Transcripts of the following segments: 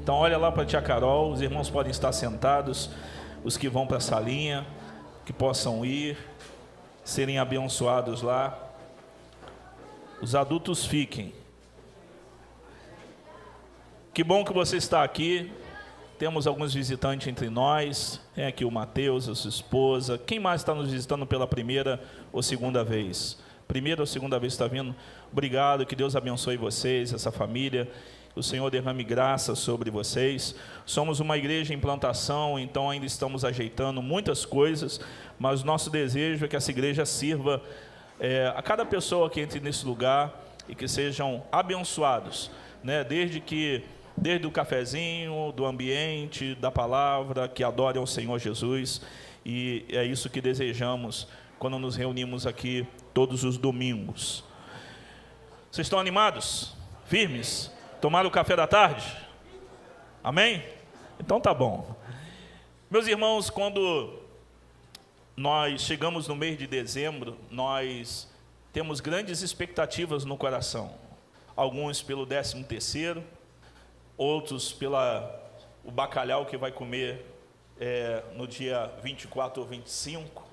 Então olha lá para a tia Carol, os irmãos podem estar sentados, os que vão para a salinha, que possam ir, serem abençoados lá. Os adultos fiquem. Que bom que você está aqui. Temos alguns visitantes entre nós. Tem aqui o Mateus, a sua esposa. Quem mais está nos visitando pela primeira ou segunda vez? Primeira ou segunda vez está vindo? Obrigado, que Deus abençoe vocês, essa família. O Senhor derrame graça sobre vocês. Somos uma igreja em plantação, então ainda estamos ajeitando muitas coisas, mas nosso desejo é que essa igreja sirva a cada pessoa que entre nesse lugar e que sejam abençoados, né? Desde o cafezinho, do ambiente, da palavra, que adorem ao Senhor Jesus, e é isso que desejamos quando nos reunimos aqui todos os domingos. Vocês estão animados? Firmes? Tomaram o café da tarde? Amém? Então tá bom. Meus irmãos, quando nós chegamos no mês de dezembro, nós temos grandes expectativas no coração. Alguns pelo 13º, outros o bacalhau que vai comer no dia 24 ou 25.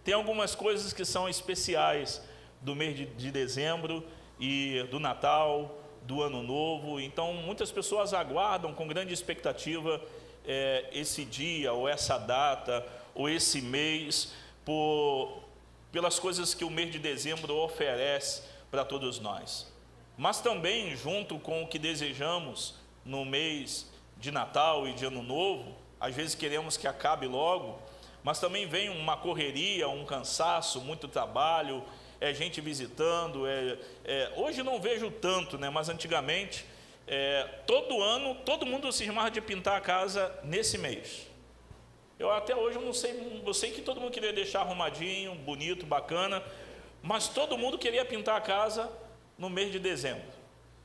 Tem algumas coisas que são especiais do mês de dezembro e do Natal, do Ano Novo. Então, muitas pessoas aguardam com grande expectativa esse dia, ou essa data, ou esse mês, pelas coisas que o mês de dezembro oferece para todos nós. Mas também, junto com o que desejamos no mês de Natal e de Ano Novo, às vezes queremos que acabe logo, mas também vem uma correria, um cansaço, muito trabalho, gente visitando. Hoje não vejo tanto, né? Mas antigamente, todo ano, todo mundo se chamava de pintar a casa nesse mês. Eu até hoje eu não sei, eu sei que todo mundo queria deixar arrumadinho, bonito, bacana, mas todo mundo queria pintar a casa no mês de dezembro.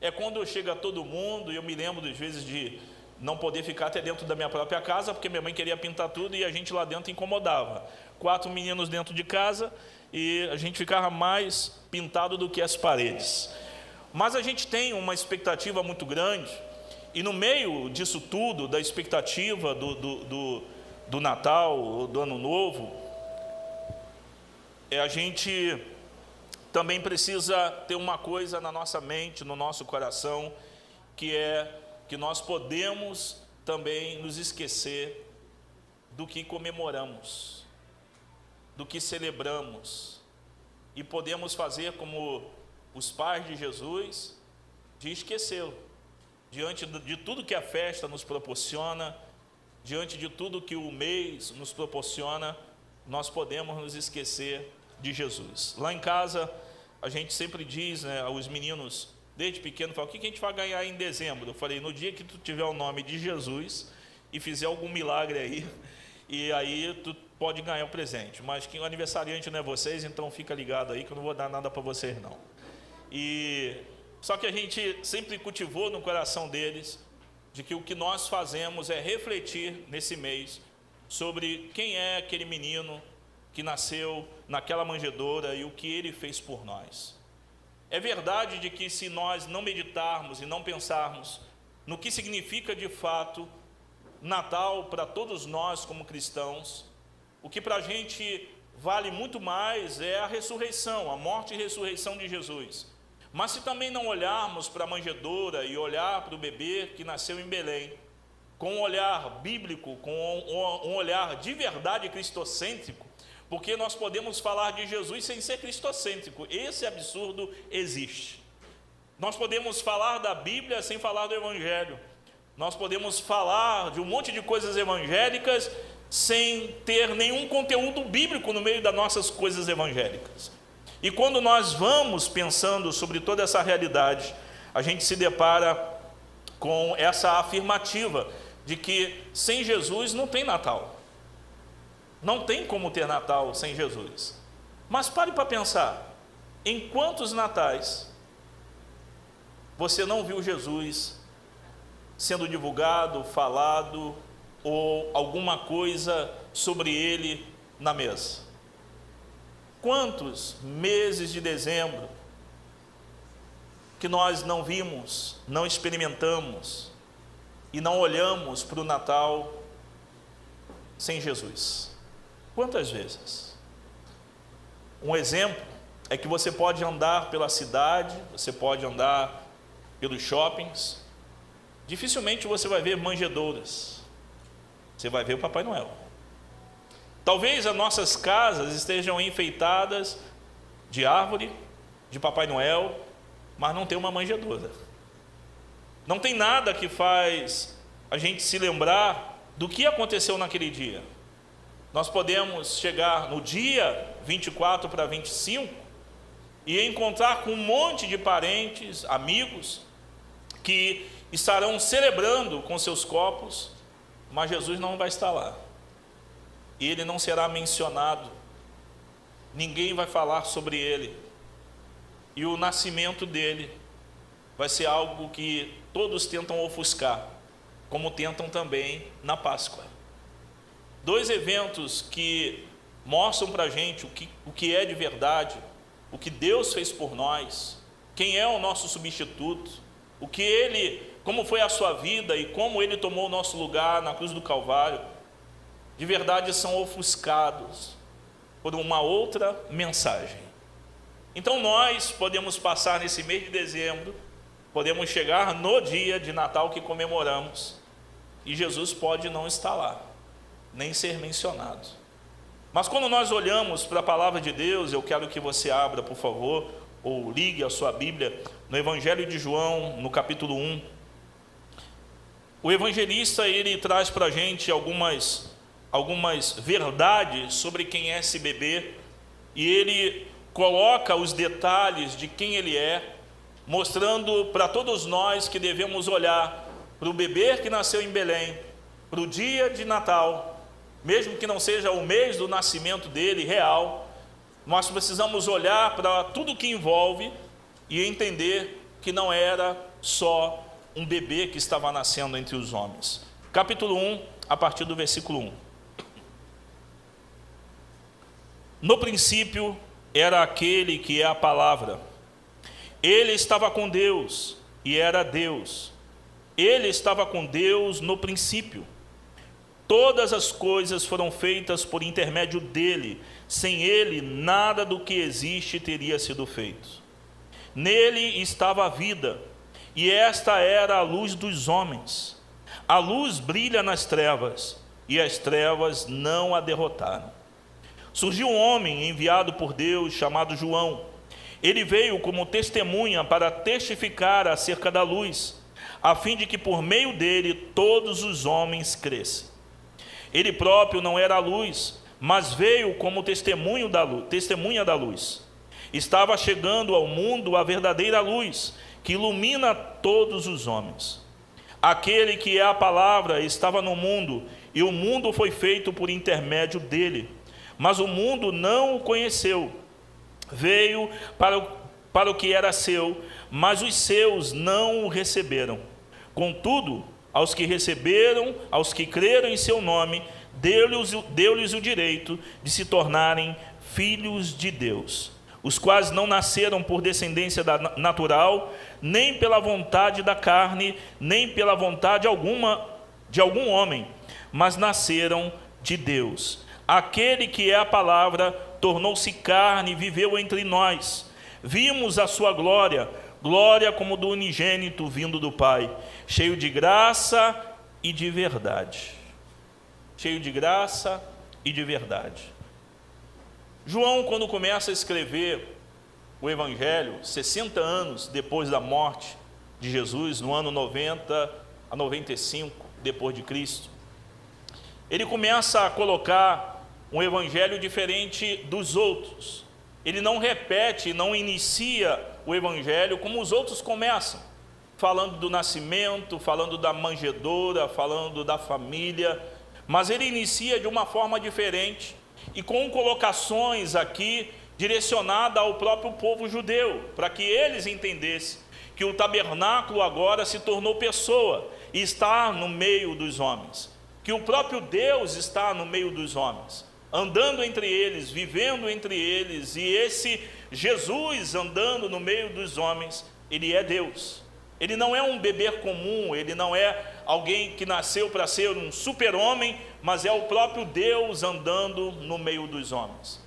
É quando chega todo mundo, e eu me lembro das vezes de não poder ficar até dentro da minha própria casa, porque minha mãe queria pintar tudo e a gente lá dentro incomodava. 4 meninos dentro de casa e a gente ficava mais pintado do que as paredes. Mas a gente tem uma expectativa muito grande, e no meio disso tudo, da expectativa do Natal, do Ano Novo, a gente também precisa ter uma coisa na nossa mente, no nosso coração, que é que nós podemos também nos esquecer do que comemoramos, do que celebramos, e podemos fazer como os pais de Jesus, de esquecê-lo, diante de tudo que a festa nos proporciona, diante de tudo que o mês nos proporciona, nós podemos nos esquecer de Jesus. Lá em casa, a gente sempre diz, né, aos meninos, desde pequeno, falam: o que a gente vai ganhar em dezembro? Eu falei: no dia que tu tiver o nome de Jesus e fizer algum milagre aí, e aí tu pode ganhar o presente. Mas que o aniversariante não é vocês, então fica ligado aí que eu não vou dar nada para vocês não. Só que a gente sempre cultivou no coração deles de que o que nós fazemos é refletir nesse mês sobre quem é aquele menino que nasceu naquela manjedoura e o que ele fez por nós. É verdade de que se nós não meditarmos e não pensarmos no que significa de fato Natal para todos nós como cristãos, o que para a gente vale muito mais é a ressurreição, a morte e ressurreição de Jesus. Mas se também não olharmos para a manjedoura e olhar para o bebê que nasceu em Belém, com um olhar bíblico, com um olhar de verdade cristocêntrico, porque nós podemos falar de Jesus sem ser cristocêntrico. Esse absurdo existe. Nós podemos falar da Bíblia sem falar do Evangelho. Nós podemos falar de um monte de coisas evangélicas sem ter nenhum conteúdo bíblico no meio das nossas coisas evangélicas. E quando nós vamos pensando sobre toda essa realidade, a gente se depara com essa afirmativa de que sem Jesus não tem Natal. Não tem como ter Natal sem Jesus. Mas pare para pensar, em quantos natais você não viu Jesus sendo divulgado, falado, ou alguma coisa sobre ele na mesa? Quantos meses de dezembro que nós não vimos, não experimentamos e não olhamos para o Natal sem Jesus? Quantas vezes? Um exemplo é que você pode andar pela cidade, você pode andar pelos shoppings, dificilmente você vai ver manjedouras, você vai ver o Papai Noel. Talvez as nossas casas estejam enfeitadas de árvore, de Papai Noel, mas não tem uma manjedoura. Não tem nada que faz a gente se lembrar do que aconteceu naquele dia. Nós podemos chegar no dia 24 para 25 e encontrar com um monte de parentes, amigos, que estarão celebrando com seus copos, mas Jesus não vai estar lá. E ele não será mencionado. Ninguém vai falar sobre ele. E o nascimento dele vai ser algo que todos tentam ofuscar, como tentam também na Páscoa. Dois eventos que mostram para a gente o que é de verdade, o que Deus fez por nós, quem é o nosso substituto, o que ele, como foi a sua vida e como ele tomou o nosso lugar na cruz do Calvário, de verdade são ofuscados por uma outra mensagem. Então nós podemos passar nesse mês de dezembro, podemos chegar no dia de Natal que comemoramos, e Jesus pode não estar lá, nem ser mencionado. Mas quando nós olhamos para a palavra de Deus, eu quero que você abra, por favor, ou ligue a sua Bíblia, no Evangelho de João, no capítulo 1. O evangelista, ele traz para a gente algumas verdades sobre quem é esse bebê, e ele coloca os detalhes de quem ele é, mostrando para todos nós que devemos olhar para o bebê que nasceu em Belém, para o dia de Natal, mesmo que não seja o mês do nascimento dele real, nós precisamos olhar para tudo que envolve e entender que não era só um bebê que estava nascendo entre os homens. Capítulo 1, a partir do versículo 1. No princípio era aquele que é a palavra. Ele estava com Deus e era Deus. Ele estava com Deus no princípio. Todas as coisas foram feitas por intermédio dele. Sem ele, nada do que existe teria sido feito. Nele estava a vida, e esta era a luz dos homens. A luz brilha nas trevas, e as trevas não a derrotaram. Surgiu um homem enviado por Deus, chamado João. Ele veio como testemunha para testificar acerca da luz, a fim de que por meio dele todos os homens crescem. Ele próprio não era a luz, mas veio como testemunha da luz. Estava chegando ao mundo a verdadeira luz, que ilumina todos os homens. Aquele que é a palavra estava no mundo, e o mundo foi feito por intermédio dele, mas o mundo não o conheceu. Veio para o que era seu, mas os seus não o receberam. Contudo, aos que receberam, aos que creram em seu nome, deu-lhes o direito de se tornarem filhos de Deus, os quais não nasceram por descendência natural, nem pela vontade da carne, nem pela vontade alguma de algum homem, mas nasceram de Deus. Aquele que é a palavra tornou-se carne e viveu entre nós. Vimos a sua glória, glória como do unigênito vindo do Pai, cheio de graça e de verdade. Cheio de graça e de verdade. João, quando começa a escrever o Evangelho, 60 anos depois da morte de Jesus, no ano 90 a 95 depois de Cristo, ele começa a colocar um evangelho diferente dos outros. Ele não repete, não inicia o evangelho como os outros começam, falando do nascimento, falando da manjedoura, falando da família, mas ele inicia de uma forma diferente e com colocações aqui direcionadas ao próprio povo judeu, para que eles entendessem que o tabernáculo agora se tornou pessoa e está no meio dos homens, que o próprio Deus está no meio dos homens, andando entre eles, vivendo entre eles, e esse Jesus andando no meio dos homens, ele é Deus. Ele não é um bebê comum, ele não é alguém que nasceu para ser um super-homem, mas é o próprio Deus andando no meio dos homens.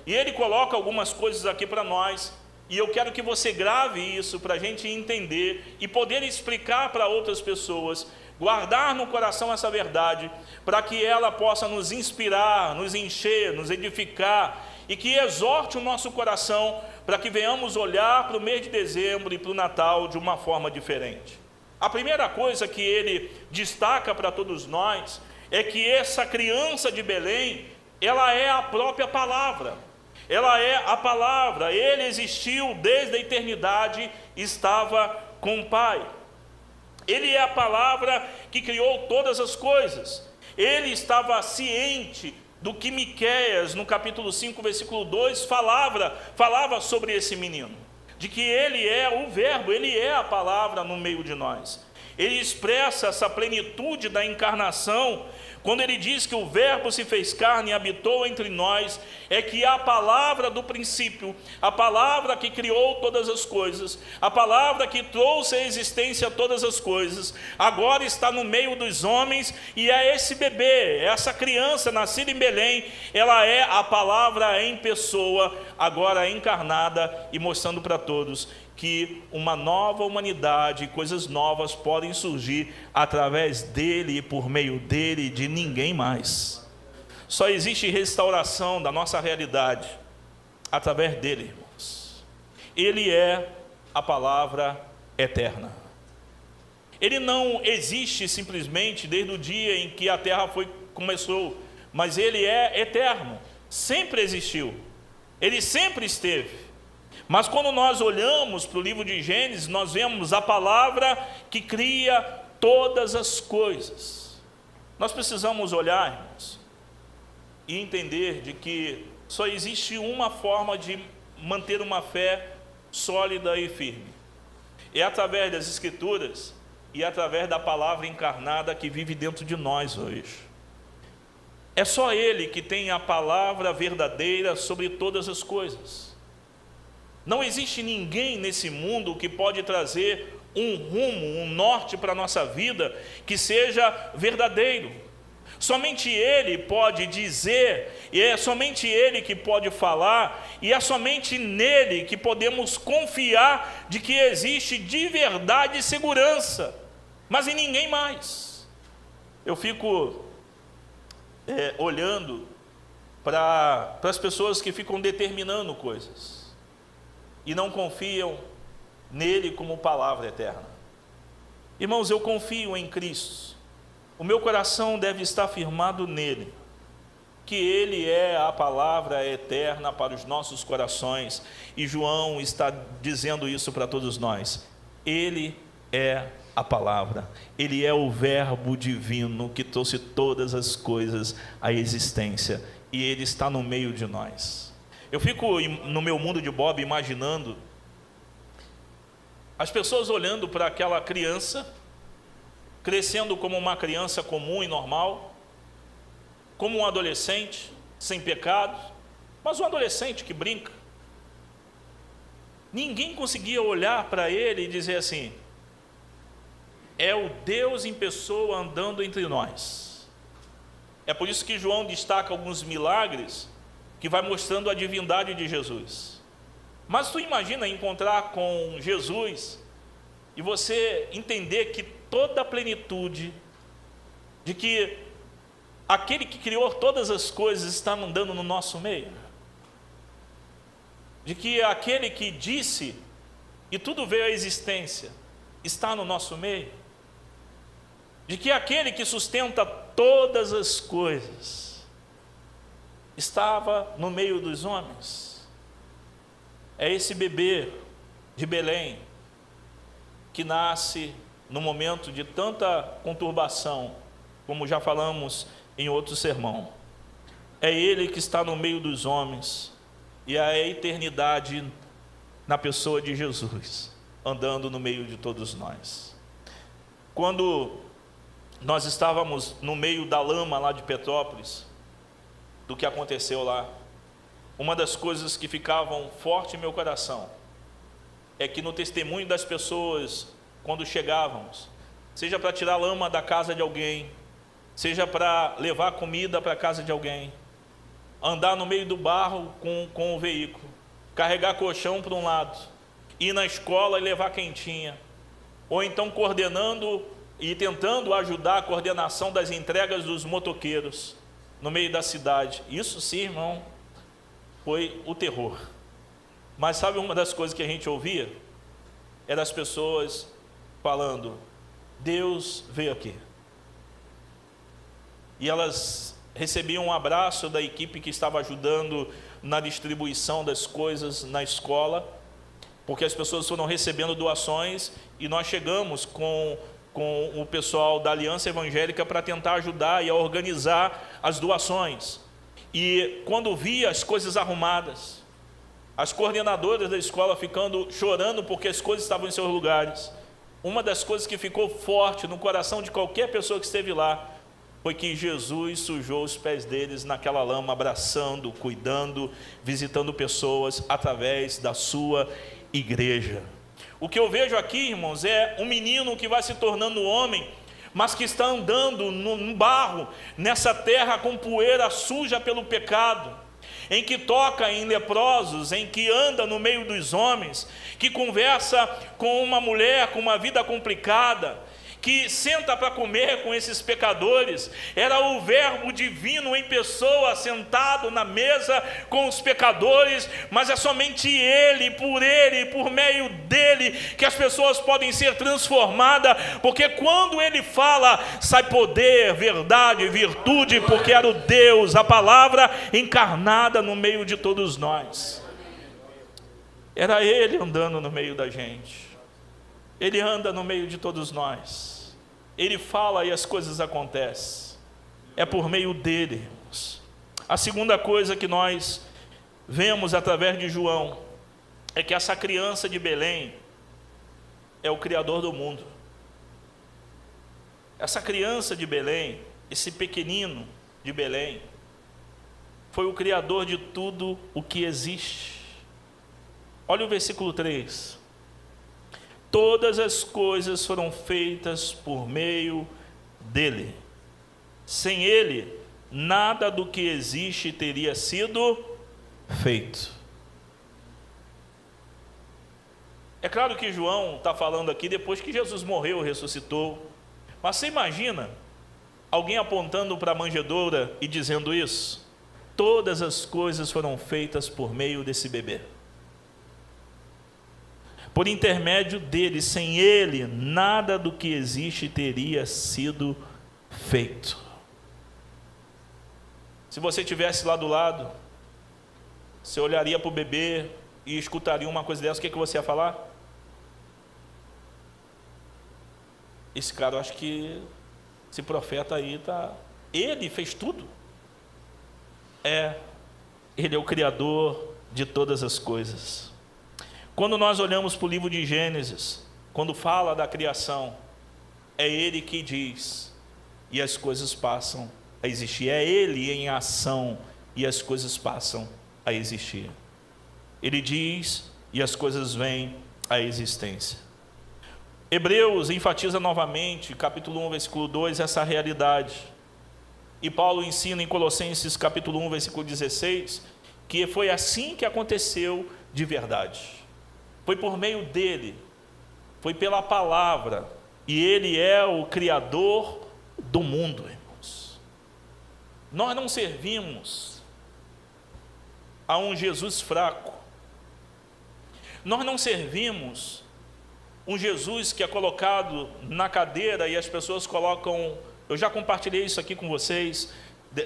E ele coloca algumas coisas aqui para nós, e eu quero que você grave isso para a gente entender e poder explicar para outras pessoas, guardar no coração essa verdade, para que ela possa nos inspirar, nos encher, nos edificar, e que exorte o nosso coração, para que venhamos olhar para o mês de dezembro e para o Natal de uma forma diferente. A primeira coisa que ele destaca para todos nós, é que essa criança de Belém, ela é a própria palavra. Ela é a palavra, ele existiu desde a eternidade, estava com o Pai. Ele é a palavra que criou todas as coisas. Ele estava ciente do que Miqueias, no capítulo 5, versículo 2, falava sobre esse menino. De que ele é o verbo, ele é a palavra no meio de nós. Ele expressa essa plenitude da encarnação, quando ele diz que o verbo se fez carne e habitou entre nós, é que a palavra do princípio, a palavra que criou todas as coisas, a palavra que trouxe à existência todas as coisas, agora está no meio dos homens, e é esse bebê, essa criança nascida em Belém, ela é a palavra em pessoa, agora encarnada, e mostrando para todos que uma nova humanidade, coisas novas podem surgir através dele e por meio dele, de ninguém mais. Só existe restauração da nossa realidade através dele, irmãos. Ele é a palavra eterna. Ele não existe simplesmente desde o dia em que a terra começou, mas ele é eterno, sempre existiu, ele sempre esteve. Mas quando nós olhamos para o livro de Gênesis, nós vemos a palavra que cria todas as coisas. Nós precisamos olhar, irmãos, e entender de que só existe uma forma de manter uma fé sólida e firme. É através das Escrituras e através da palavra encarnada que vive dentro de nós hoje. É só Ele que tem a palavra verdadeira sobre todas as coisas. Não existe ninguém nesse mundo que pode trazer um rumo, um norte para a nossa vida que seja verdadeiro. Somente Ele pode dizer, e é somente Ele que pode falar, e é somente nele que podemos confiar de que existe de verdade segurança, mas em ninguém mais. Eu fico olhando para as pessoas que ficam determinando coisas e não confiam nele como palavra eterna. Irmãos, eu confio em Cristo. O meu coração deve estar firmado nele, que ele é a palavra eterna para os nossos corações, e João está dizendo isso para todos nós. Ele é a palavra, ele é o verbo divino que trouxe todas as coisas à existência, e ele está no meio de nós. Eu fico no meu mundo de Bob imaginando as pessoas olhando para aquela criança, crescendo como uma criança comum e normal, como um adolescente, sem pecado, mas um adolescente que brinca. Ninguém conseguia olhar para ele e dizer assim: é o Deus em pessoa andando entre nós. É por isso que João destaca alguns milagres que vai mostrando a divindade de Jesus. Mas tu imagina encontrar com Jesus e você entender que toda a plenitude de que aquele que criou todas as coisas está andando no nosso meio, de que aquele que disse e tudo veio à existência está no nosso meio, de que aquele que sustenta todas as coisas estava no meio dos homens. É esse bebê de Belém que nasce no momento de tanta conturbação, como já falamos em outro sermão. É ele que está no meio dos homens, e é a eternidade na pessoa de Jesus, andando no meio de todos nós. Quando nós estávamos no meio da lama lá de Petrópolis, do que aconteceu lá, uma das coisas que ficavam forte em meu coração é que no testemunho das pessoas, quando chegávamos, seja para tirar lama da casa de alguém, seja para levar comida para a casa de alguém, andar no meio do barro com o veículo, carregar colchão para um lado, ir na escola e levar quentinha, ou então coordenando e tentando ajudar a coordenação das entregas dos motoqueiros no meio da cidade. Isso sim, irmão, foi o terror. Mas sabe uma das coisas que a gente ouvia? Era as pessoas falando: Deus veio aqui. E elas recebiam um abraço da equipe que estava ajudando na distribuição das coisas na escola, porque as pessoas foram recebendo doações, e nós chegamos com o pessoal da Aliança Evangélica para tentar ajudar e a organizar as doações. E quando via as coisas arrumadas, as coordenadoras da escola ficando chorando porque as coisas estavam em seus lugares, uma das coisas que ficou forte no coração de qualquer pessoa que esteve lá foi que Jesus sujou os pés deles naquela lama, abraçando, cuidando, visitando pessoas através da sua igreja. O que eu vejo aqui, irmãos, é um menino que vai se tornando homem, mas que está andando no barro, nessa terra com poeira suja pelo pecado, em que toca em leprosos, em que anda no meio dos homens, que conversa com uma mulher com uma vida complicada, que senta para comer com esses pecadores. Era o verbo divino em pessoa, sentado na mesa com os pecadores, mas é somente ele, por meio dele, que as pessoas podem ser transformadas, porque quando ele fala, sai poder, verdade, virtude, porque era o Deus, a palavra encarnada no meio de todos nós. Era ele andando no meio da gente. Ele anda no meio de todos nós. Ele fala e as coisas acontecem. É por meio dele, irmãos. A segunda coisa que nós vemos através de João é que essa criança de Belém é o Criador do mundo. Essa criança de Belém, esse pequenino de Belém, foi o Criador de tudo o que existe. Olha o versículo 3. Todas as coisas foram feitas por meio dele. Sem ele, nada do que existe teria sido feito. É claro que João está falando aqui depois que Jesus morreu, ressuscitou. Mas você imagina alguém apontando para a manjedoura e dizendo isso? Todas as coisas foram feitas por meio desse bebê. Por intermédio dele, sem ele, nada do que existe teria sido feito. Se você estivesse lá do lado, você olharia para o bebê e escutaria uma coisa dessa, o que você ia falar? Esse cara, eu acho que esse profeta aí tá... Ele fez tudo. Ele é o Criador de todas as coisas. Quando nós olhamos para o livro de Gênesis, quando fala da criação, é ele que diz, e as coisas passam a existir. É ele em ação, e as coisas passam a existir. Ele diz, e as coisas vêm à existência. Hebreus enfatiza novamente, capítulo 1, versículo 2, essa realidade. E Paulo ensina em Colossenses, capítulo 1, versículo 16, que foi assim que aconteceu de verdade. Foi por meio dele, foi pela palavra, e ele é o Criador do mundo, irmãos. Nós não servimos a um Jesus fraco. Nós não servimos um Jesus que é colocado na cadeira e as pessoas colocam... Eu já compartilhei isso aqui com vocês,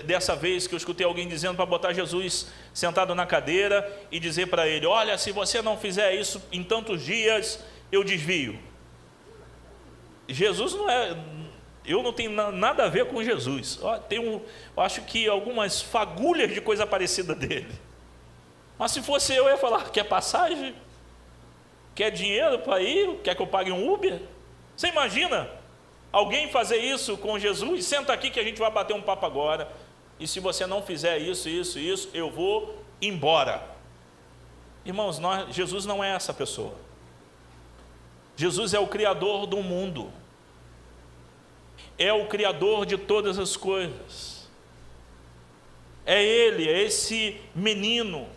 dessa vez que eu escutei alguém dizendo para botar Jesus sentado na cadeira e dizer para ele: olha, se você não fizer isso em tantos dias, eu desvio. Jesus não é... Eu não tenho nada a ver com Jesus. Eu acho que algumas fagulhas de coisa parecida dele. Mas se fosse eu ia falar: quer passagem? Quer dinheiro para ir? Quer que eu pague um Uber? Você imagina alguém fazer isso com Jesus? Senta aqui que a gente vai bater um papo agora, e se você não fizer isso, eu vou embora. Irmãos, Jesus não é essa pessoa. Jesus é o Criador do mundo. é o Criador de todas as coisas. É Ele, é esse menino,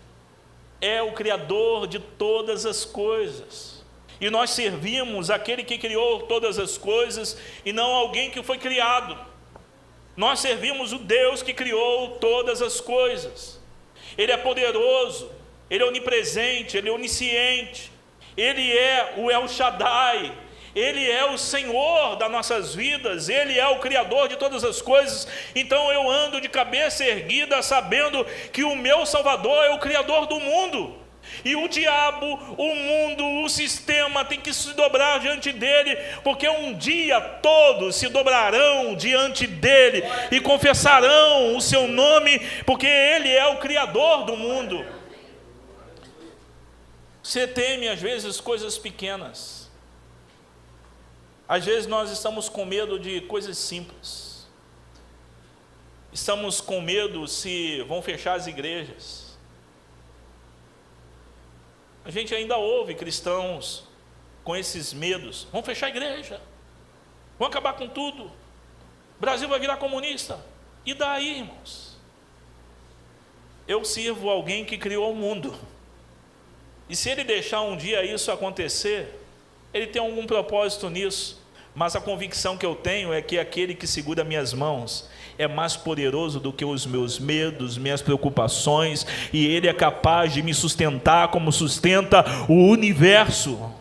é o Criador de todas as coisas. E nós servimos aquele que criou todas as coisas e não alguém que foi criado. Nós servimos o Deus que criou todas as coisas. Ele é poderoso, Ele é onipresente, Ele é onisciente, Ele é o El Shaddai, Ele é o Senhor das nossas vidas, Ele é o Criador de todas as coisas. Então eu ando de cabeça erguida, sabendo que o meu Salvador é o Criador do mundo. E o diabo, o mundo, o sistema tem que se dobrar diante dele, porque um dia todos se dobrarão diante dele e confessarão o seu nome, porque ele é o Criador do mundo. Você teme às vezes coisas pequenas. Às vezes nós estamos com medo de coisas simples. Estamos com medo se vão fechar as igrejas. A gente ainda ouve cristãos com esses medos. Vão fechar a igreja. Vão acabar com tudo. O Brasil vai virar comunista. E daí, irmãos? Eu sirvo alguém que criou o mundo. E se ele deixar um dia isso acontecer, ele tem algum propósito nisso. Mas a convicção que eu tenho é que aquele que segura minhas mãos é mais poderoso do que os meus medos, minhas preocupações, e Ele é capaz de me sustentar como sustenta o universo.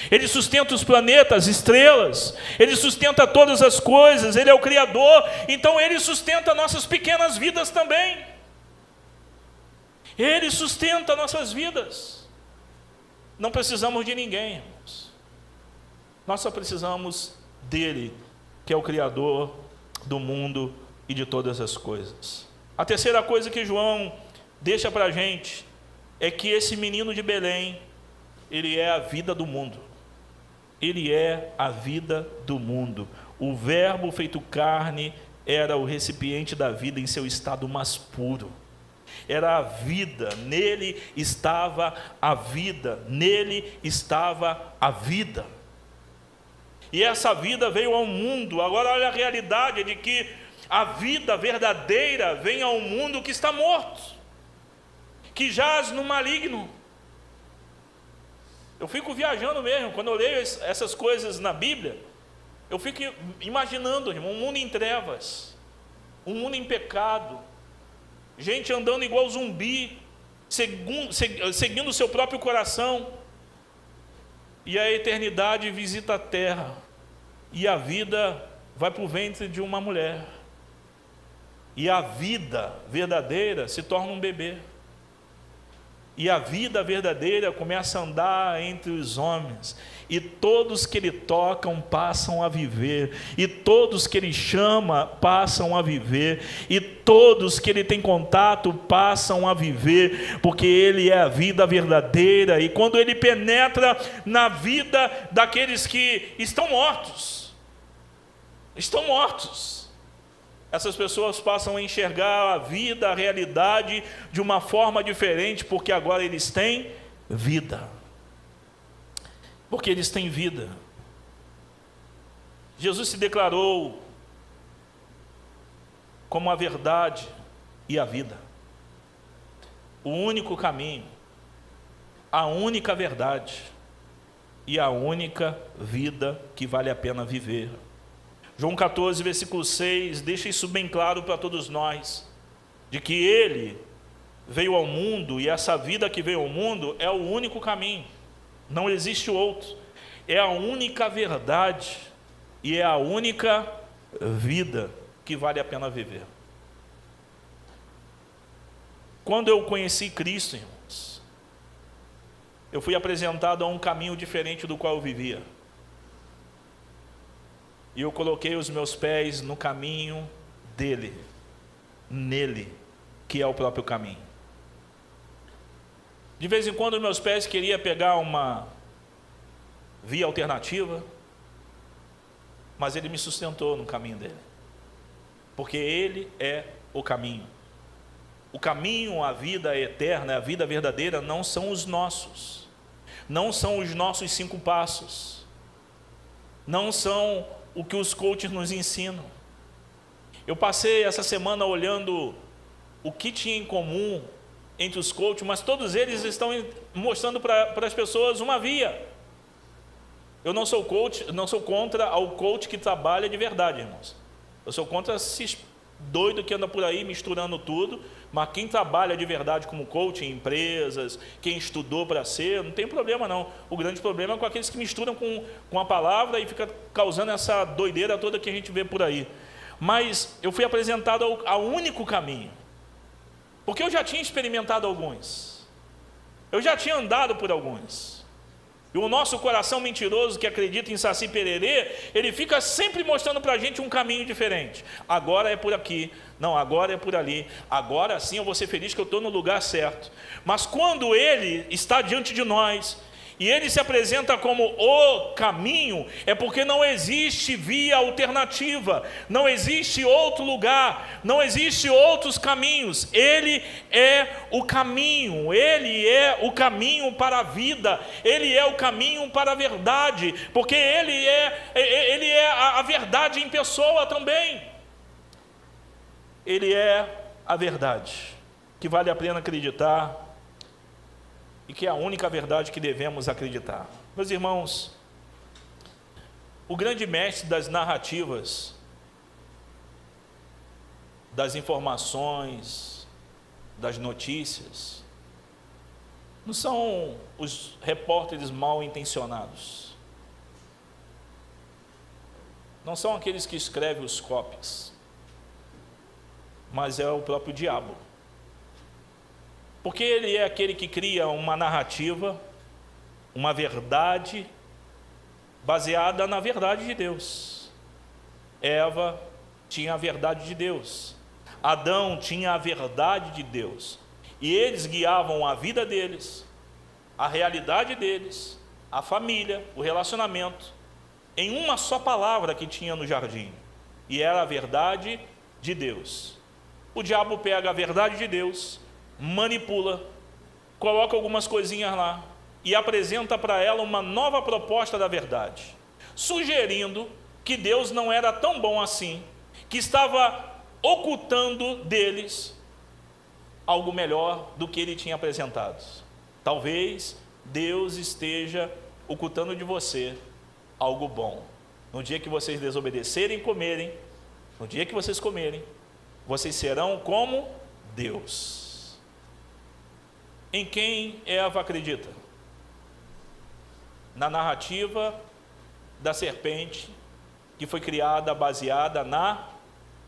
Ele sustenta os planetas, estrelas, Ele sustenta todas as coisas, Ele é o Criador, então Ele sustenta nossas pequenas vidas também. Ele sustenta nossas vidas. Não precisamos de ninguém, irmãos. Nós só precisamos dele, que é o Criador do mundo e de todas as coisas. A terceira coisa que João deixa para a gente é que esse menino de Belém, ele é a vida do mundo. Ele é a vida do mundo. O verbo feito carne era o recipiente da vida em seu estado mais puro. Era a vida, nele estava a vida, nele estava a vida. E essa vida veio ao mundo. Agora olha a realidade de que a vida verdadeira vem ao mundo que está morto, que jaz no maligno. Eu fico viajando mesmo, quando eu leio essas coisas na Bíblia, eu fico imaginando, irmão, um mundo em trevas, um mundo em pecado, gente andando igual zumbi, seguindo o seu próprio coração. E a eternidade visita a terra, e a vida vai para o ventre de uma mulher, e a vida verdadeira se torna um bebê, e a vida verdadeira começa a andar entre os homens, e todos que ele tocam passam a viver, e todos que ele chama passam a viver, e todos que ele tem contato passam a viver, porque ele é a vida verdadeira. E quando ele penetra na vida daqueles que estão mortos, essas pessoas passam a enxergar a vida, a realidade de uma forma diferente, porque agora eles têm vida. Porque eles têm vida. Jesus se declarou como a verdade e a vida, o único caminho, a única verdade e a única vida que vale a pena viver. João 14, versículo 6, deixa isso bem claro para todos nós, de que Ele veio ao mundo, e essa vida que veio ao mundo é o único caminho, não existe outro, é a única verdade, e é a única vida que vale a pena viver. Quando eu conheci Cristo, irmãos, eu fui apresentado a um caminho diferente do qual eu vivia. E eu coloquei os meus pés no caminho dele, nele, que é o próprio caminho. De vez em quando meus pés queriam pegar uma via alternativa, mas ele me sustentou no caminho dele, porque ele é o caminho. O caminho, a vida eterna, a vida verdadeira não são os nossos 5 passos, não são o que os coaches nos ensinam. Eu passei essa semana olhando o que tinha em comum entre os coaches, mas todos eles estão mostrando para as pessoas uma via. Eu não sou coach, não sou contra o coach que trabalha de verdade, irmãos. Eu sou contra esses doido que anda por aí misturando tudo, mas quem trabalha de verdade como coach em empresas, quem estudou para ser, não tem problema não. O grande problema é com aqueles que misturam com a palavra e fica causando essa doideira toda que a gente vê por aí. Mas eu fui apresentado ao único caminho, porque eu já tinha experimentado alguns, eu já tinha andado por alguns. E o nosso coração mentiroso que acredita em Saci Pererê, ele fica sempre mostrando para a gente um caminho diferente. Agora é por aqui, não, agora é por ali, agora sim eu vou ser feliz que eu estou no lugar certo. Mas quando ele está diante de nós, e ele se apresenta como o caminho, é porque não existe via alternativa, não existe outro lugar, não existe outros caminhos. Ele é o caminho, ele é o caminho para a vida, ele é o caminho para a verdade, porque ele é a verdade em pessoa também. Ele é a verdade, que vale a pena acreditar, e que é a única verdade que devemos acreditar. Meus irmãos, o grande mestre das narrativas, das informações, das notícias, não são os repórteres mal intencionados, não são aqueles que escrevem os copies, mas é o próprio diabo. Porque ele é aquele que cria uma narrativa, uma verdade, baseada na verdade de Deus. Eva tinha a verdade de Deus, Adão tinha a verdade de Deus, e eles guiavam a vida deles, a realidade deles, a família, o relacionamento, em uma só palavra que tinha no jardim, e era a verdade de Deus. O diabo pega a verdade de Deus, manipula, coloca algumas coisinhas lá e apresenta para ela uma nova proposta da verdade, sugerindo que Deus não era tão bom assim, que estava ocultando deles algo melhor do que ele tinha apresentado. Talvez Deus esteja ocultando de você algo bom. No dia que vocês desobedecerem e comerem, no dia que vocês comerem, vocês serão como Deus. Em quem Eva acredita? Na narrativa da serpente, que foi criada baseada na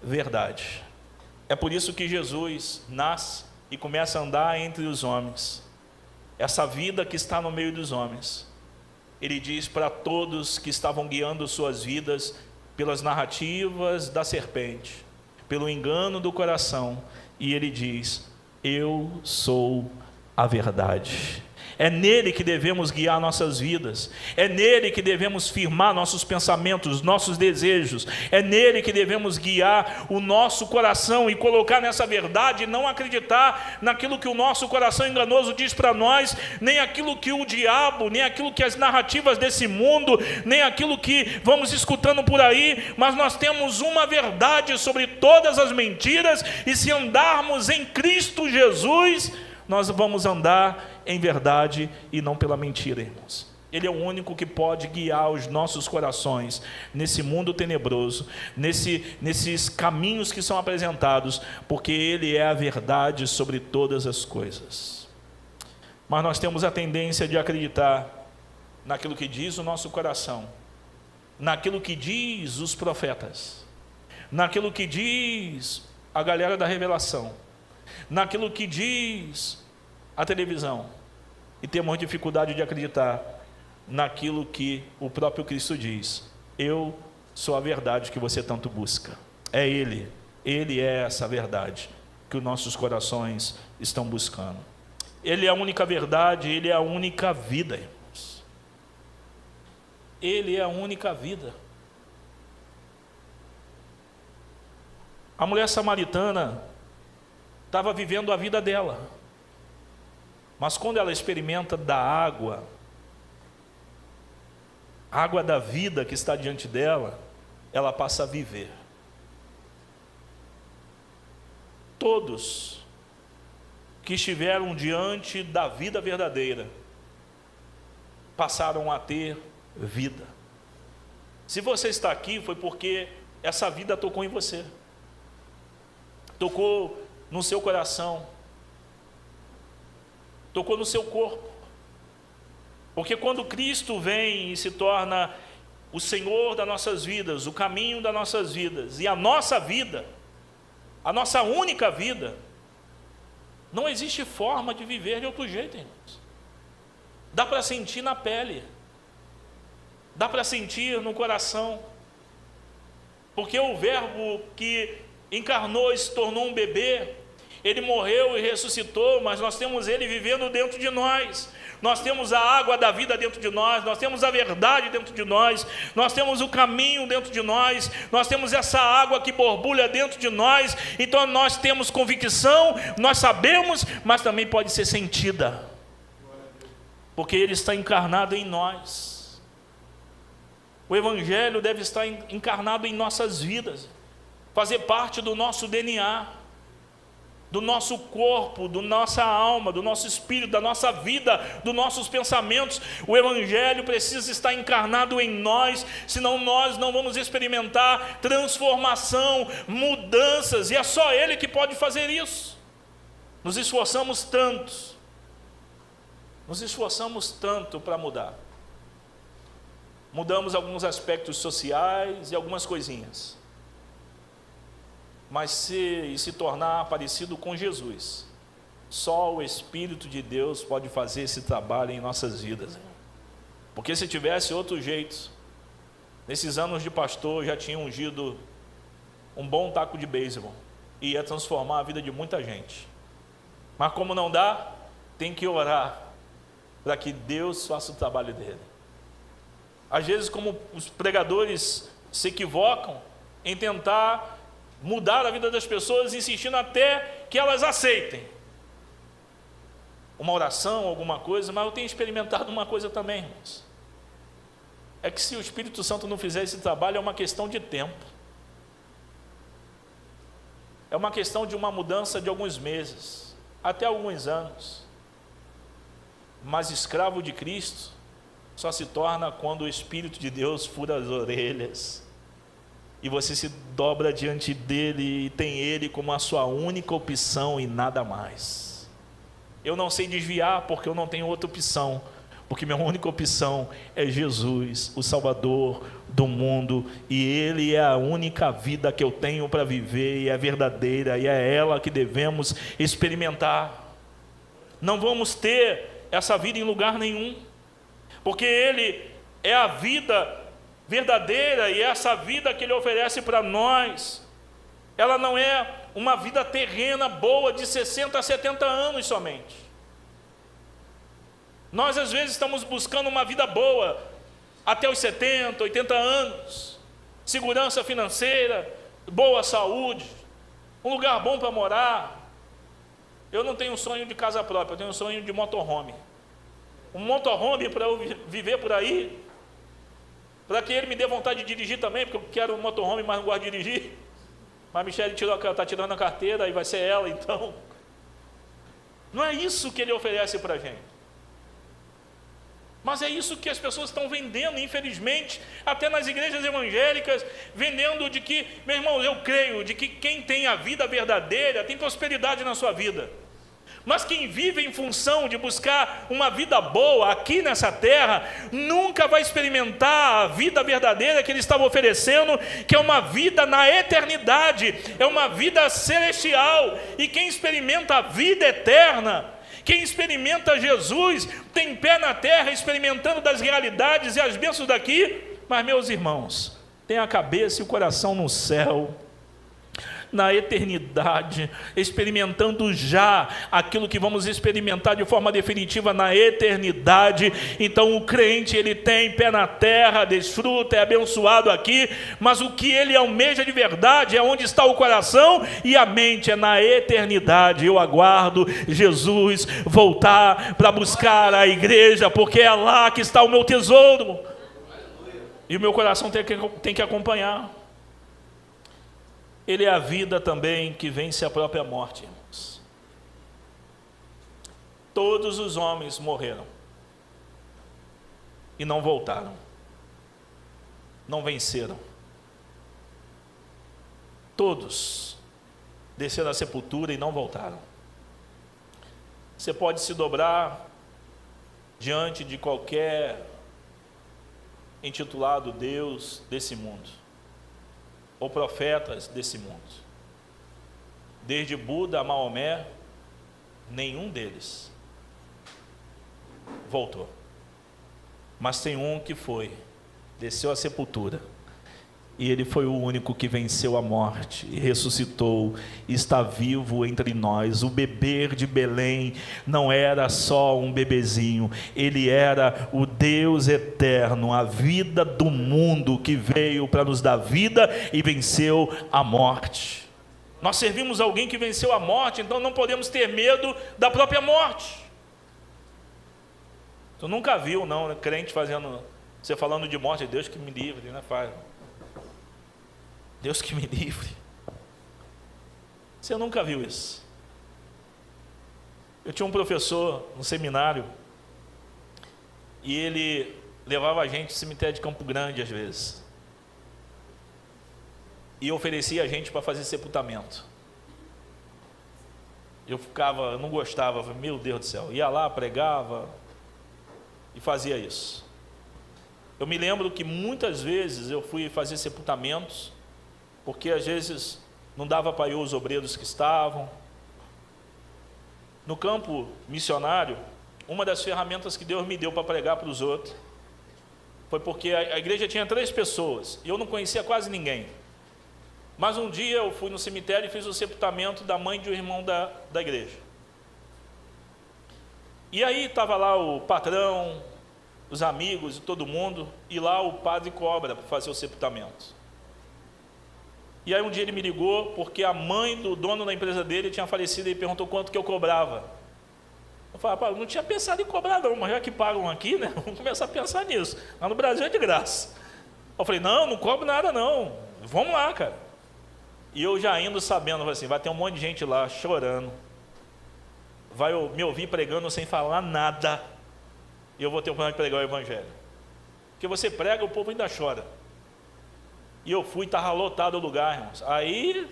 verdade. É por isso que Jesus nasce e começa a andar entre os homens. Essa vida que está no meio dos homens. Ele diz para todos que estavam guiando suas vidas pelas narrativas da serpente, pelo engano do coração, e ele diz: eu sou a verdade. É nele que devemos guiar nossas vidas, é nele que devemos firmar nossos pensamentos, nossos desejos, é nele que devemos guiar o nosso coração e colocar nessa verdade, e não acreditar naquilo que o nosso coração enganoso diz para nós, nem aquilo que o diabo, nem aquilo que as narrativas desse mundo, nem aquilo que vamos escutando por aí, mas nós temos uma verdade sobre todas as mentiras, e se andarmos em Cristo Jesus, nós vamos andar em verdade e não pela mentira, irmãos. Ele é o único que pode guiar os nossos corações nesse mundo tenebroso, nesses caminhos que são apresentados, porque Ele é a verdade sobre todas as coisas. Mas nós temos a tendência de acreditar naquilo que diz o nosso coração, naquilo que diz os profetas, naquilo que diz a galera da revelação, naquilo que diz a televisão, e temos dificuldade de acreditar naquilo que o próprio Cristo diz: eu sou a verdade que você tanto busca. É Ele é essa verdade que os nossos corações estão buscando. Ele é a única verdade, Ele é a única vida, irmãos. Ele é a única vida. A mulher samaritana estava vivendo a vida dela, mas quando ela experimenta da água da vida que está diante dela, ela passa a viver. Todos que estiveram diante da vida verdadeira passaram a ter vida. Se você está aqui, foi porque essa vida tocou em você, tocou no seu coração, tocou no seu corpo. Porque quando Cristo vem e se torna o Senhor das nossas vidas, o caminho das nossas vidas, e a nossa vida, a nossa única vida, não existe forma de viver de outro jeito, irmãos. Dá para sentir na pele, dá para sentir no coração, porque o Verbo que encarnou e se tornou um bebê, ele morreu e ressuscitou, mas nós temos ele vivendo dentro de nós. Nós temos a água da vida dentro de nós, nós temos a verdade dentro de nós, nós temos o caminho dentro de nós, nós temos essa água que borbulha dentro de nós. Então nós temos convicção, nós sabemos, mas também pode ser sentida, porque ele está encarnado em nós. O Evangelho deve estar encarnado em nossas vidas, fazer parte do nosso DNA, do nosso corpo, da nossa alma, do nosso espírito, da nossa vida, dos nossos pensamentos. O Evangelho precisa estar encarnado em nós, senão nós não vamos experimentar transformação, mudanças, e é só Ele que pode fazer isso. Nos esforçamos tanto para mudar. Mudamos alguns aspectos sociais e algumas coisinhas, mas se tornar parecido com Jesus, só o Espírito de Deus pode fazer esse trabalho em nossas vidas. Porque se tivesse outro jeito, nesses anos de pastor, já tinha ungido um bom taco de beisebol e ia transformar a vida de muita gente. Mas como não dá, tem que orar para que Deus faça o trabalho dele. Às vezes, como os pregadores se equivocam em tentar mudar a vida das pessoas, insistindo até que elas aceitem uma oração, alguma coisa. Mas eu tenho experimentado uma coisa também, irmãos, é que se o Espírito Santo não fizer esse trabalho, é uma questão de tempo, é uma questão de uma mudança de alguns meses, até alguns anos. Mas escravo de Cristo só se torna quando o Espírito de Deus fura as orelhas e você se dobra diante dele e tem ele como a sua única opção e nada mais. Eu não sei desviar porque eu não tenho outra opção, porque minha única opção é Jesus, o Salvador do mundo, e Ele é a única vida que eu tenho para viver, e é verdadeira, e é ela que devemos experimentar. Não vamos ter essa vida em lugar nenhum, porque Ele é a vida verdadeira, e essa vida que Ele oferece para nós, ela não é uma vida terrena boa de 60 a 70 anos somente. Nós às vezes estamos buscando uma vida boa até os 70, 80 anos, segurança financeira, boa saúde, um lugar bom para morar. Eu não tenho sonho de casa própria, eu tenho sonho de motorhome. Um motorhome para eu viver por aí, para que ele me dê vontade de dirigir também, porque eu quero um motorhome, mas não gosto de dirigir. Mas a Michele está tirando a carteira e vai ser ela, então. Não é isso que ele oferece para a gente. Mas é isso que as pessoas estão vendendo, infelizmente, até nas igrejas evangélicas, vendendo de que, meu irmão, eu creio, de que quem tem a vida verdadeira tem prosperidade na sua vida. Mas quem vive em função de buscar uma vida boa aqui nessa terra, nunca vai experimentar a vida verdadeira que Ele estava oferecendo, que é uma vida na eternidade, é uma vida celestial. E quem experimenta a vida eterna, quem experimenta Jesus, tem pé na terra, experimentando das realidades e as bênçãos daqui. Mas, meus irmãos, tem a cabeça e o coração no céu, na eternidade, experimentando já aquilo que vamos experimentar de forma definitiva na eternidade. Então o crente, ele tem pé na terra, desfruta, é abençoado aqui, mas o que ele almeja de verdade é onde está o coração e a mente, é na eternidade. Eu aguardo Jesus voltar para buscar a igreja, porque é lá que está o meu tesouro, e o meu coração tem que acompanhar. Ele é a vida também que vence a própria morte, irmãos. Todos os homens morreram e não voltaram, não venceram. Todos desceram à sepultura e não voltaram. Você pode se dobrar diante de qualquer intitulado Deus desse mundo, ou profetas desse mundo. Desde Buda a Maomé, nenhum deles voltou. Mas tem um que foi, desceu à sepultura, e ele foi o único que venceu a morte, e ressuscitou, e está vivo entre nós. O bebê de Belém não era só um bebezinho, ele era o Deus eterno, a vida do mundo, que veio para nos dar vida e venceu a morte. Nós servimos alguém que venceu a morte, então não podemos ter medo da própria morte. Tu nunca viu, não, né, crente fazendo, você falando de morte, Deus que me livre, né, faz. Deus que me livre. Você nunca viu isso. Eu tinha um professor no seminário, e ele levava a gente ao cemitério de Campo Grande às vezes, e oferecia a gente para fazer sepultamento. Eu não gostava, meu Deus do céu, ia lá, pregava e fazia isso. Eu me lembro que muitas vezes eu fui fazer sepultamentos, porque às vezes não dava para ir os obreiros que estavam. No campo missionário, uma das ferramentas que Deus me deu para pregar para os outros, foi porque a igreja tinha 3 pessoas, e eu não conhecia quase ninguém. Mas um dia eu fui no cemitério e fiz o sepultamento da mãe de um irmão da igreja. E aí estava lá o patrão, os amigos e todo mundo, e lá o padre cobra para fazer o sepultamento. E aí um dia ele me ligou, porque a mãe do dono da empresa dele tinha falecido, e perguntou quanto que eu cobrava. Eu falei, rapaz, eu não tinha pensado em cobrar não, mas já que pagam aqui, né, vamos começar a pensar nisso. Lá no Brasil é de graça. Eu falei, não cobro nada não, vamos lá, cara. E eu já indo sabendo, assim, vai ter um monte de gente lá chorando, vai me ouvir pregando sem falar nada, e eu vou ter um problema de pregar o evangelho. Porque você prega, o povo ainda chora. E eu fui, estava lotado o lugar, irmãos. Aí,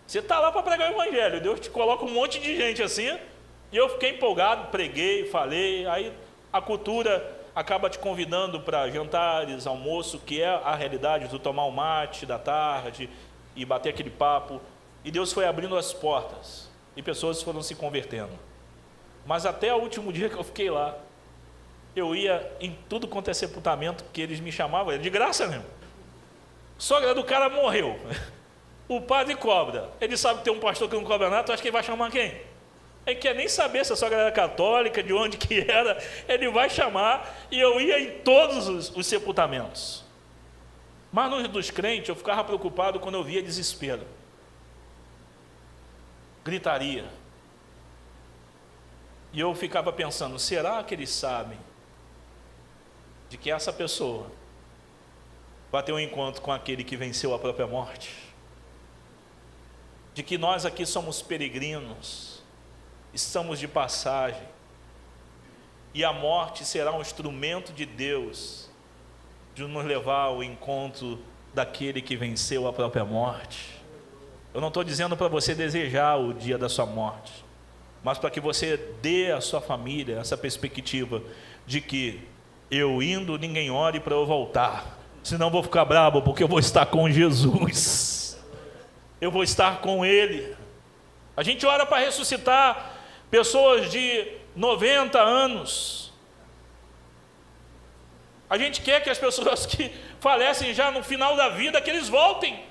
você está lá para pregar o evangelho, Deus te coloca um monte de gente assim, e eu fiquei empolgado, preguei, falei. Aí a cultura acaba te convidando para jantares, almoço, que é a realidade do tomar um mate da tarde e bater aquele papo. E Deus foi abrindo as portas, e pessoas foram se convertendo. Mas até o último dia que eu fiquei lá, eu ia em tudo quanto é sepultamento que eles me chamavam, era de graça mesmo. Sogra do cara morreu, o padre cobra, ele sabe que tem um pastor que não cobra nada, tu acha que ele vai chamar quem? Ele quer nem saber se a sogra era católica, de onde que era, ele vai chamar. E eu ia em todos os sepultamentos. Mas nos dos crentes eu ficava preocupado quando eu via desespero, gritaria, e eu ficava pensando, será que eles sabem de que essa pessoa vai ter um encontro com aquele que venceu a própria morte? De que nós aqui somos peregrinos, estamos de passagem, e a morte será um instrumento de Deus de nos levar ao encontro daquele que venceu a própria morte. Eu não estou dizendo para você desejar o dia da sua morte, mas para que você dê à sua família essa perspectiva de que eu indo, ninguém ore para eu voltar, senão vou ficar bravo, porque eu vou estar com Jesus, eu vou estar com Ele. A gente ora para ressuscitar pessoas de 90 anos, a gente quer que as pessoas que falecem já no final da vida, que eles voltem.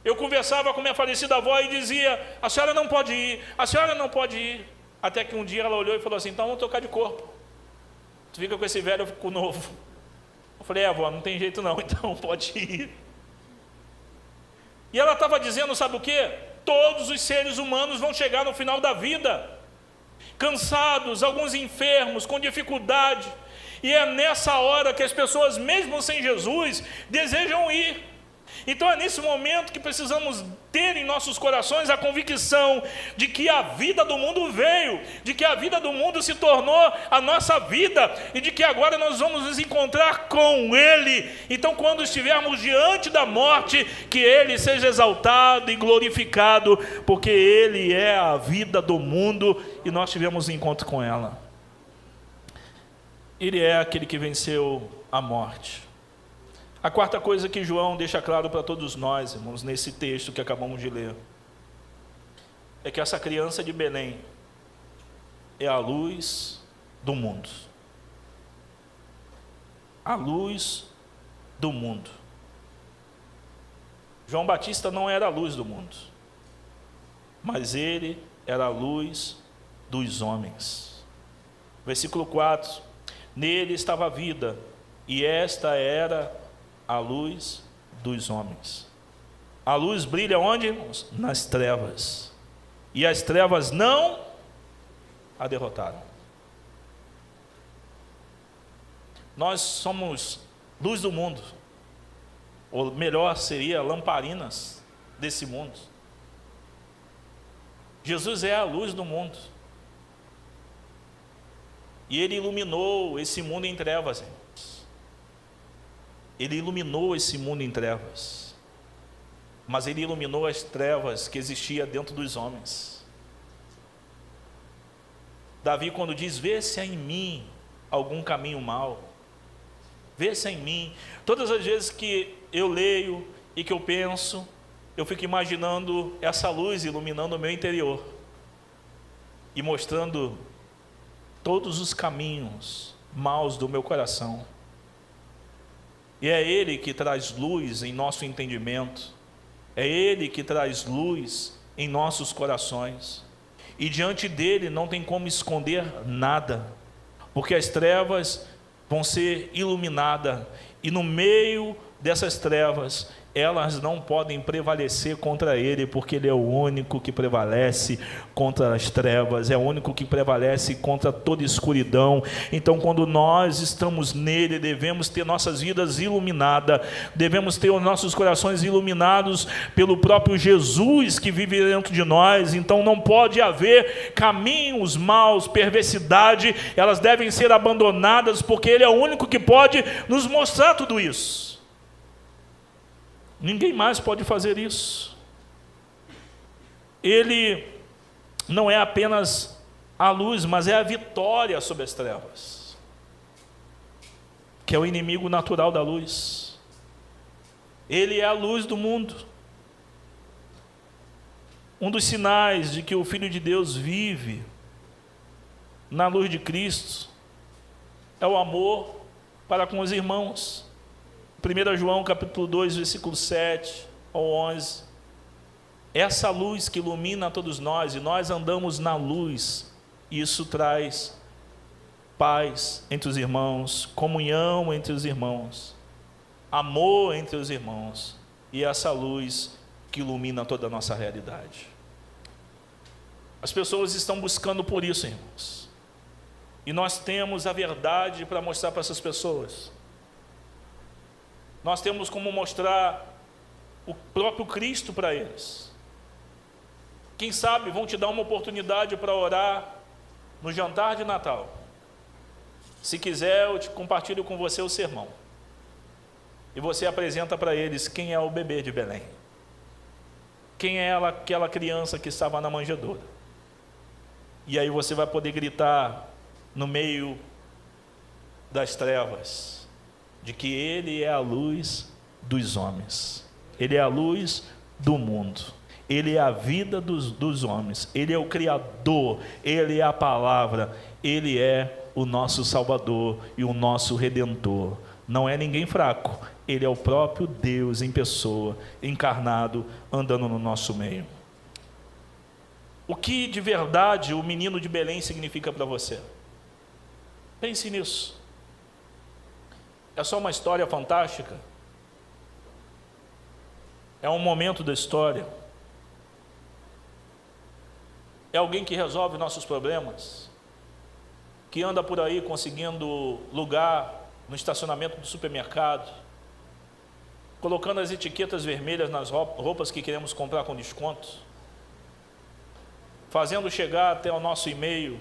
Eu conversava com minha falecida avó e dizia, a senhora não pode ir, a senhora não pode ir, até que um dia ela olhou e falou assim, então vamos trocar de corpo, tu fica com esse velho, eu fico com o novo. Eu falei, avó, não tem jeito não, então pode ir. E ela estava dizendo, sabe o quê? Todos os seres humanos vão chegar no final da vida, cansados, alguns enfermos, com dificuldade, e é nessa hora que as pessoas, mesmo sem Jesus, desejam ir. Então é nesse momento que precisamos ter em nossos corações a convicção de que a vida do mundo veio, de que a vida do mundo se tornou a nossa vida e de que agora nós vamos nos encontrar com Ele. Então, quando estivermos diante da morte, que Ele seja exaltado e glorificado, porque Ele é a vida do mundo e nós tivemos um encontro com ela. Ele é aquele que venceu a morte. A quarta coisa que João deixa claro para todos nós, irmãos, nesse texto que acabamos de ler, é que essa criança de Belém é a luz do mundo. A luz do mundo. João Batista não era a luz do mundo, mas ele era a luz dos homens. Versículo 4: nele estava a vida, e esta era a luz dos homens. A luz brilha onde, irmãos? Nas trevas. E as trevas não a derrotaram. Nós somos luz do mundo. Ou melhor seria, lamparinas desse mundo. Jesus é a luz do mundo. E Ele iluminou esse mundo em trevas, irmãos. Ele iluminou esse mundo em trevas, mas Ele iluminou as trevas que existiam dentro dos homens. Davi, quando diz: vê se há em mim algum caminho mau, vê se há em mim. Todas as vezes que eu leio e que eu penso, eu fico imaginando essa luz iluminando o meu interior e mostrando todos os caminhos maus do meu coração. E é Ele que traz luz em nosso entendimento, é Ele que traz luz em nossos corações, e diante dEle não tem como esconder nada, porque as trevas vão ser iluminadas, e no meio dessas trevas, elas não podem prevalecer contra Ele, porque Ele é o único que prevalece contra as trevas, é o único que prevalece contra toda escuridão. Então, quando nós estamos nele, devemos ter nossas vidas iluminadas, devemos ter os nossos corações iluminados pelo próprio Jesus que vive dentro de nós. Então não pode haver caminhos maus, perversidade, elas devem ser abandonadas, porque Ele é o único que pode nos mostrar tudo isso. Ninguém mais pode fazer isso. Ele não é apenas a luz, mas é a vitória sobre as trevas, que é o inimigo natural da luz. Ele é a luz do mundo. Um dos sinais de que o Filho de Deus vive na luz de Cristo é o amor para com os irmãos. 1 João capítulo 2, versículo 7 ao 11. Essa luz que ilumina a todos nós, e nós andamos na luz, e isso traz paz entre os irmãos, comunhão entre os irmãos, amor entre os irmãos, e essa luz que ilumina toda a nossa realidade. As pessoas estão buscando por isso, irmãos, e nós temos a verdade para mostrar para essas pessoas. Nós temos como mostrar o próprio Cristo para eles. Quem sabe vão te dar uma oportunidade para orar no jantar de Natal. Se quiser, eu te compartilho com você o sermão. E você apresenta para eles quem é o bebê de Belém. Quem é aquela criança que estava na manjedoura. E aí você vai poder gritar no meio das trevas de que Ele é a luz dos homens, Ele é a luz do mundo, Ele é a vida dos homens, Ele é o Criador, Ele é a palavra, Ele é o nosso Salvador e o nosso Redentor. Não é ninguém fraco, Ele é o próprio Deus em pessoa, encarnado, andando no nosso meio. O que de verdade o menino de Belém significa para você? Pense nisso. É só uma história fantástica? É um momento da história? É alguém que resolve nossos problemas? Que anda por aí conseguindo lugar no estacionamento do supermercado? colocando as etiquetas vermelhas nas roupas que queremos comprar com descontos, fazendo chegar até o nosso e-mail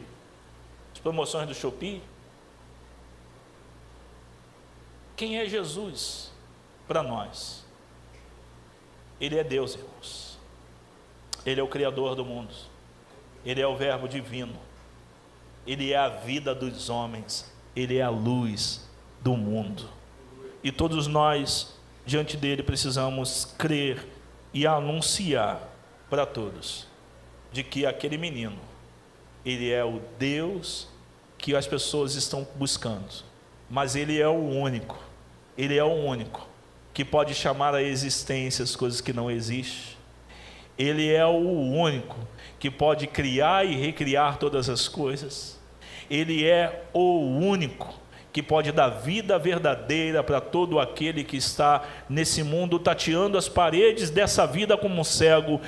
as promoções do Shopee. Quem é Jesus para nós? Ele é Deus, irmãos. Ele é o Criador do mundo. Ele é o Verbo divino. Ele é a vida dos homens. Ele é a luz do mundo. E todos nós, diante dele, precisamos crer e anunciar para todos de que aquele menino, ele é o Deus que as pessoas estão buscando, mas ele é o único, ele é o único que pode chamar à existência as coisas que não existem. Ele é o único que pode criar e recriar todas as coisas. Ele é o único que pode dar vida verdadeira para todo aquele que está nesse mundo, tateando as paredes dessa vida como um cego,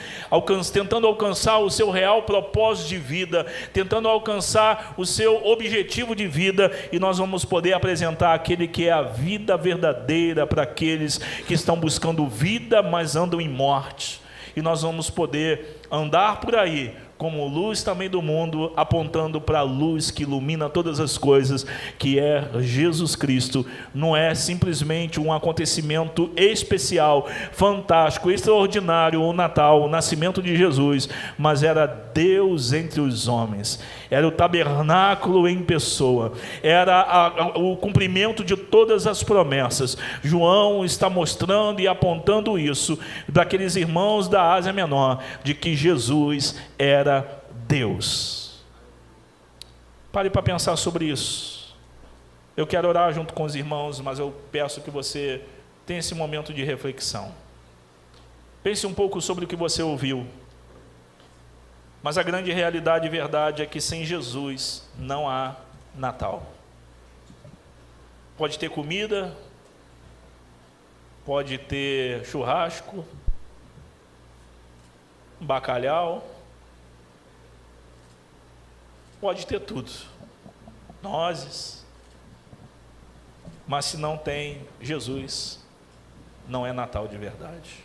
tentando alcançar o seu real propósito de vida, tentando alcançar o seu objetivo de vida, e nós vamos poder apresentar aquele que é a vida verdadeira para aqueles que estão buscando vida, mas andam em morte, e nós vamos poder andar por aí como luz também do mundo, apontando para a luz que ilumina todas as coisas, que é Jesus Cristo. Não é simplesmente um acontecimento especial, fantástico, extraordinário, o Natal, o nascimento de Jesus, mas era Deus entre os homens, era o tabernáculo em pessoa, era o cumprimento de todas as promessas. João está mostrando e apontando isso para aqueles irmãos da Ásia Menor, de que Jesus era Deus. Pare para pensar sobre isso. Eu quero orar junto com os irmãos, mas eu peço que você tenha esse momento de reflexão. Pense um pouco sobre o que você ouviu. Mas a grande realidade e verdade é que sem Jesus não há Natal. Pode ter comida, pode ter churrasco, bacalhau, pode ter tudo, nozes, mas se não tem Jesus, não é Natal de verdade.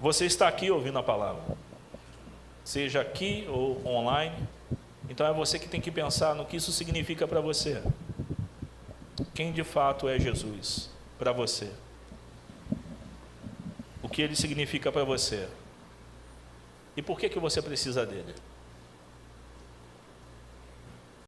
Você está aqui ouvindo a palavra, seja aqui ou online, então é você que tem que pensar no que isso significa para você. Quem de fato é Jesus para você? O que ele significa para você? E por que você precisa dele?